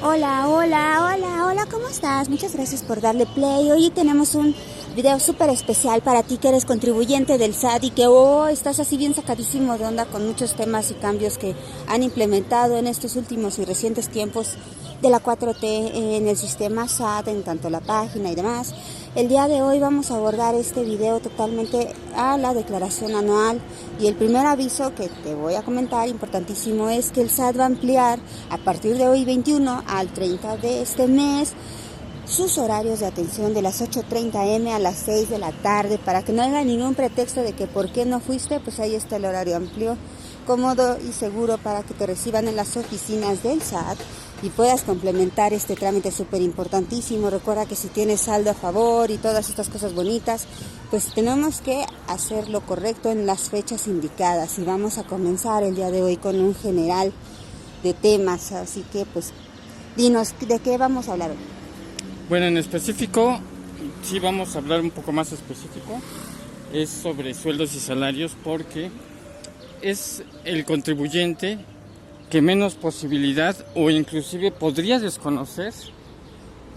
Hola, hola, hola, hola, ¿cómo estás? Muchas gracias por darle play. Hoy tenemos un video súper especial para ti que eres contribuyente del SAT y que estás así bien sacadísimo de onda con muchos temas y cambios que han implementado en estos últimos y recientes tiempos de la 4T en el sistema SAT, en tanto la página y demás. El día de hoy vamos a abordar este video totalmente a la declaración anual y el primer aviso que te voy a comentar, importantísimo, es que el SAT va a ampliar a partir de hoy 21 al 30 de este mes sus horarios de atención de las 8:30 m a las 6 de la tarde para que no haya ningún pretexto de que por qué no fuiste. Pues ahí está el horario amplio, cómodo y seguro para que te reciban en las oficinas del SAT y puedas complementar este trámite súper importantísimo. Recuerda que si tienes saldo a favor y todas estas cosas bonitas, pues tenemos que hacer lo correcto en las fechas indicadas. Y vamos a comenzar el día de hoy con un general de temas, así que pues dinos, ¿de qué vamos a hablar hoy? Bueno, en específico, sí vamos a hablar un poco más específico, es sobre sueldos y salarios, porque es el contribuyente que menos posibilidad o inclusive podría desconocer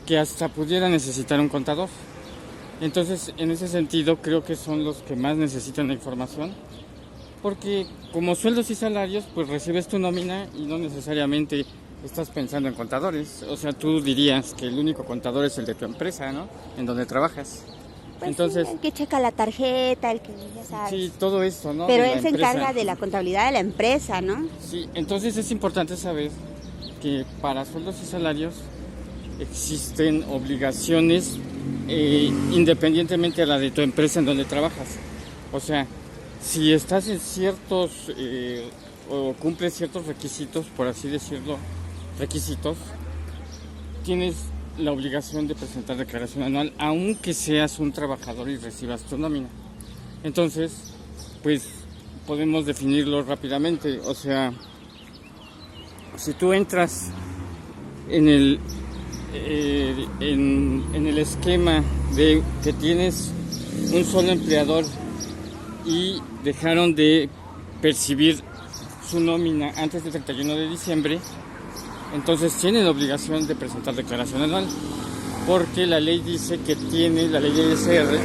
que hasta pudiera necesitar un contador. Entonces, en ese sentido, creo que son los que más necesitan la información, porque como sueldos y salarios, pues recibes tu nómina y no necesariamente estás pensando en contadores. O sea, tú dirías que el único contador es el de tu empresa, ¿no? En donde trabajas. Pues Entonces, sí, el que checa la tarjeta, el que ya sabes. sí, todo esto, ¿no? Pero De la él se empresa. encarga de la contabilidad de la empresa, ¿no? Sí, entonces es importante saber que para sueldos y salarios existen obligaciones independientemente a la de tu empresa en donde trabajas. O sea, si estás en ciertos o cumples ciertos requisitos, por así decirlo, tienes la obligación de presentar declaración anual, aunque seas un trabajador y recibas tu nómina. Entonces, pues podemos definirlo rápidamente. O sea, si tú entras en el en el esquema de que tienes un solo empleador y dejaron de percibir su nómina antes del 31 de diciembre, entonces tienen la obligación de presentar declaración anual, porque la ley dice que tiene, la ley de ISR,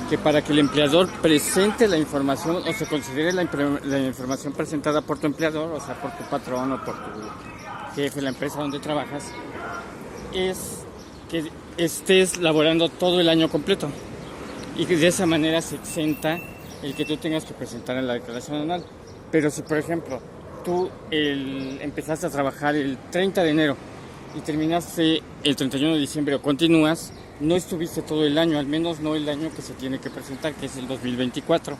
que para que el empleador presente la información o se considere la información presentada por tu empleador, o sea, por tu patrón o por tu jefe, la empresa donde trabajas, es que estés laborando todo el año completo y que de esa manera se exenta el que tú tengas que presentar en la declaración anual. Pero si, por ejemplo, tú empezaste a trabajar el 30 de enero y terminaste el 31 de diciembre o continúas, no estuviste todo el año, al menos no el año que se tiene que presentar, que es el 2024,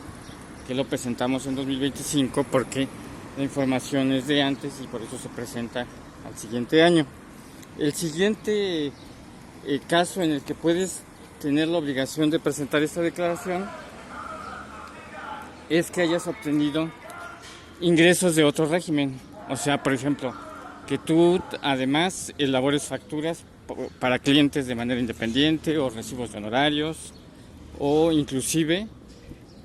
que lo presentamos en 2025 porque la información es de antes y por eso se presenta al siguiente año. El siguiente caso en el que puedes tener la obligación de presentar esta declaración es que hayas obtenido ingresos de otro régimen. O sea, por ejemplo, que tú además elabores facturas para clientes de manera independiente o recibos de honorarios, o inclusive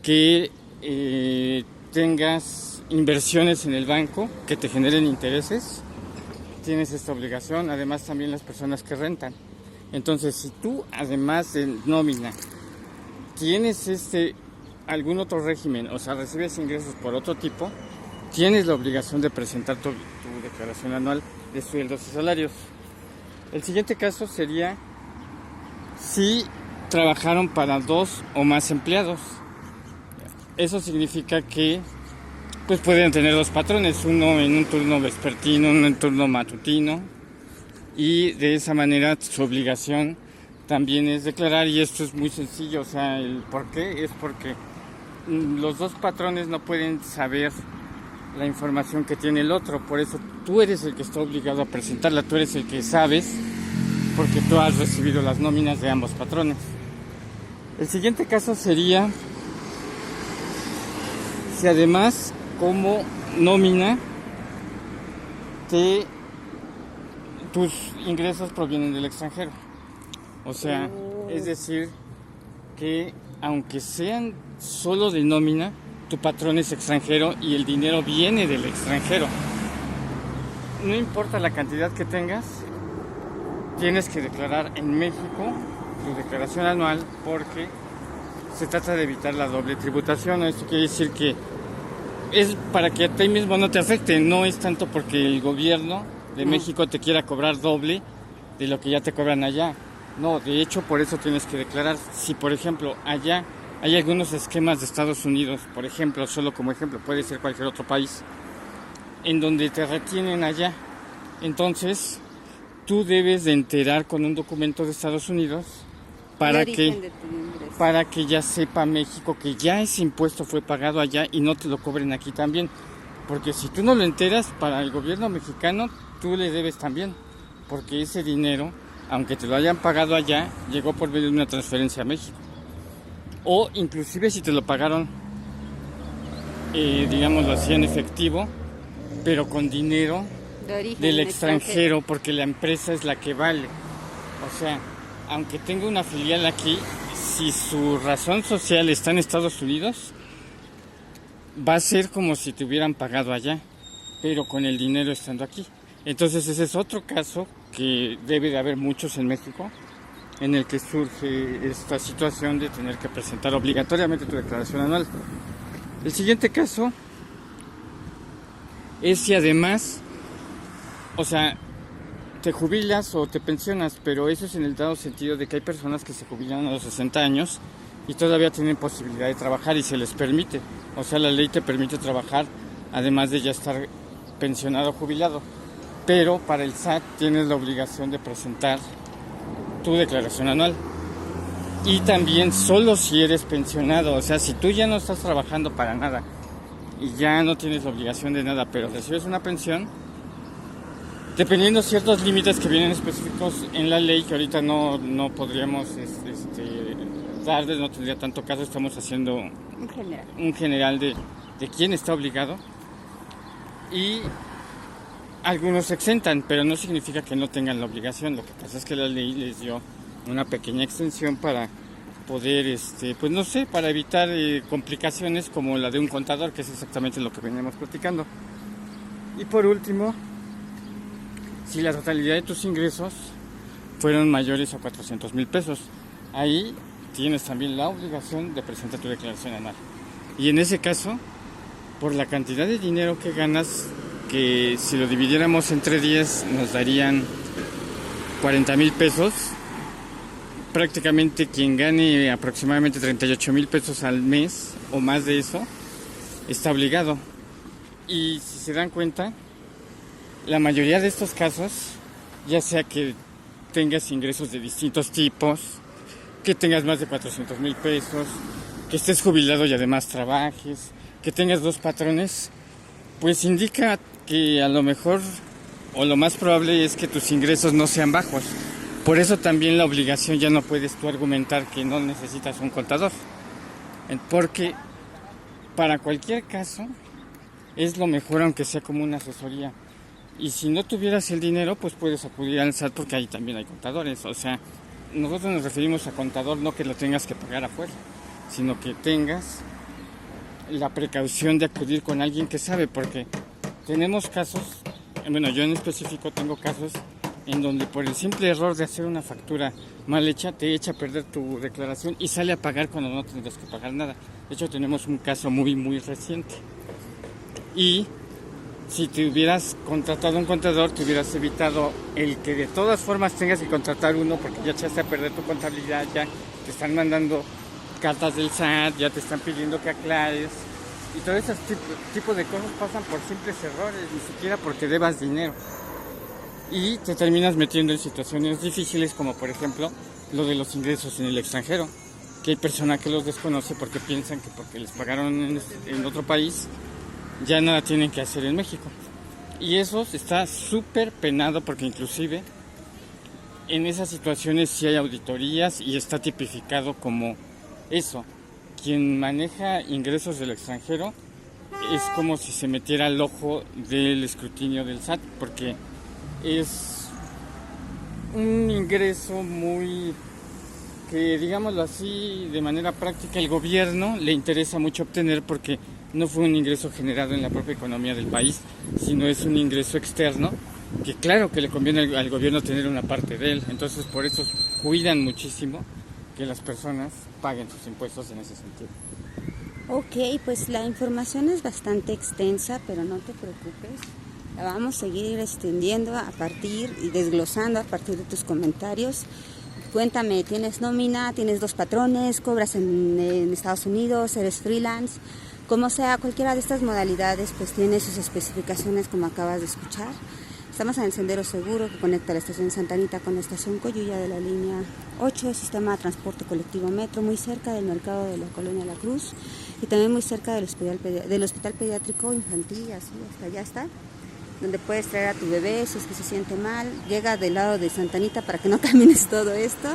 que tengas inversiones en el banco que te generen intereses. Tienes esta obligación, además también las personas que rentan. Entonces, si tú además de nómina tienes algún otro régimen, o sea, recibes ingresos por otro tipo, tienes la obligación de presentar tu declaración anual de sueldos y salarios. El siguiente caso sería si trabajaron para 2 o más empleados. Eso significa que pues pueden tener 2 patrones, uno en un turno vespertino, uno en turno matutino, y de esa manera su obligación también es declarar. Y esto es muy sencillo, o sea, el por qué es porque los 2 patrones no pueden saber la información que tiene el otro, por eso tú eres el que está obligado a presentarla, tú eres el que sabes, porque tú has recibido las nóminas de ambos patrones. El siguiente caso sería si además como nómina tus ingresos provienen del extranjero. O sea, es decir, que aunque sean solo de nómina, tu patrón es extranjero y el dinero viene del extranjero. No importa la cantidad que tengas, tienes que declarar en México tu declaración anual porque se trata de evitar la doble tributación. Esto quiere decir que es para que a ti mismo no te afecte, no es tanto porque el gobierno de México te quiera cobrar doble de lo que ya te cobran allá. No, de hecho por eso tienes que declarar. Si por ejemplo allá hay algunos esquemas de Estados Unidos, por ejemplo, solo como ejemplo, puede ser cualquier otro país, en donde te retienen allá, entonces tú debes de enterar con un documento de Estados Unidos para que ya sepa México que ya ese impuesto fue pagado allá y no te lo cobren aquí también. Porque si tú no lo enteras, para el gobierno mexicano tú le debes también, porque ese dinero, aunque te lo hayan pagado allá, llegó por medio de una transferencia a México. O inclusive si te lo pagaron, digámoslo así, en efectivo, pero con dinero del extranjero, porque la empresa es la que vale. O sea, aunque tenga una filial aquí, si su razón social está en Estados Unidos, va a ser como si te hubieran pagado allá, pero con el dinero estando aquí. Entonces ese es otro caso que debe de haber muchos en México, en el que surge esta situación de tener que presentar obligatoriamente tu declaración anual. El siguiente caso es si además, o sea, te jubilas o te pensionas, pero eso es en el dado sentido de que hay personas que se jubilan a los 60 años y todavía tienen posibilidad de trabajar y se les permite. O sea, la ley te permite trabajar además de ya estar pensionado o jubilado. Pero para el SAT tienes la obligación de presentar tu declaración anual. Y también solo si eres pensionado, o sea, si tú ya no estás trabajando para nada y ya no tienes la obligación de nada, pero recibes una pensión, dependiendo de ciertos límites que vienen específicos en la ley, que ahorita no podríamos darles, no tendría tanto caso, estamos haciendo un general de quién está obligado. Y algunos se exentan, pero no significa que no tengan la obligación. Lo que pasa es que la ley les dio una pequeña extensión para poder, pues no sé, para evitar complicaciones como la de un contador, que es exactamente lo que veníamos platicando. Y por último, si la totalidad de tus ingresos fueron mayores a 400,000 pesos, ahí tienes también la obligación de presentar tu declaración anual. Y en ese caso, por la cantidad de dinero que ganas, que si lo dividiéramos entre 10 nos darían 40,000 pesos, prácticamente quien gane aproximadamente 38,000 pesos al mes o más de eso, está obligado. Y si se dan cuenta, la mayoría de estos casos, ya sea que tengas ingresos de distintos tipos, que tengas más de 400,000 pesos, que estés jubilado y además trabajes, que tengas dos patrones, pues indica que a lo mejor o lo más probable es que tus ingresos no sean bajos. Por eso también la obligación ya no puedes tú argumentar que no necesitas un contador, porque para cualquier caso es lo mejor, aunque sea como una asesoría. Y si no tuvieras el dinero, pues puedes acudir al SAT, porque ahí también hay contadores. O sea, nosotros nos referimos a contador no que lo tengas que pagar afuera, sino que tengas la precaución de acudir con alguien que sabe, porque tenemos casos, bueno, yo en específico tengo casos en donde por el simple error de hacer una factura mal hecha, te echa a perder tu declaración y sale a pagar cuando no tendrás que pagar nada. De hecho, tenemos un caso muy reciente. Y si te hubieras contratado un contador, te hubieras evitado el que de todas formas tengas que contratar uno, porque ya echaste a perder tu contabilidad, ya te están mandando cartas del SAT, ya te están pidiendo que aclares. Y todo ese tipo de cosas pasan por simples errores, ni siquiera porque debas dinero. Y te terminas metiendo en situaciones difíciles, como por ejemplo lo de los ingresos en el extranjero, que hay personas que los desconoce porque piensan que porque les pagaron en otro país, ya nada tienen que hacer en México. Y eso está súper penado, porque inclusive en esas situaciones sí hay auditorías y está tipificado como eso. Quien maneja ingresos del extranjero es como si se metiera al ojo del escrutinio del SAT, porque es un ingreso muy que, digámoslo así, de manera práctica el gobierno le interesa mucho obtener, porque no fue un ingreso generado en la propia economía del país, sino es un ingreso externo que claro que le conviene al gobierno tener una parte de él, entonces por eso cuidan muchísimo que las personas paguen sus impuestos en ese sentido. Ok, pues la información es bastante extensa, pero no te preocupes. La vamos a seguir extendiendo a partir y desglosando a partir de tus comentarios. Cuéntame, ¿tienes nómina? ¿Tienes 2 patrones? ¿Cobras en Estados Unidos? ¿Eres freelance? Como sea, cualquiera de estas modalidades pues tiene sus especificaciones como acabas de escuchar. Estamos en el sendero seguro que conecta la estación Santa Anita con la estación Coyuya de la línea 8, sistema de transporte colectivo metro, muy cerca del mercado de la Colonia La Cruz y también muy cerca del hospital pediátrico infantil, así hasta allá está, donde puedes traer a tu bebé si es que se siente mal. Llega del lado de Santa Anita para que no camines todo esto.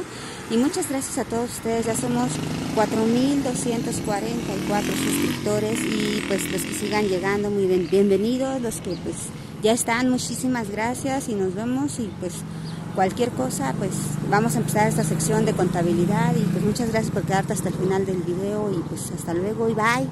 Y muchas gracias a todos ustedes, ya somos 4,244 suscriptores y pues los que sigan llegando, muy bienvenidos, los que pues ya están, muchísimas gracias y nos vemos y pues cualquier cosa pues vamos a empezar esta sección de contabilidad y pues muchas gracias por quedarte hasta el final del video y pues hasta luego y bye.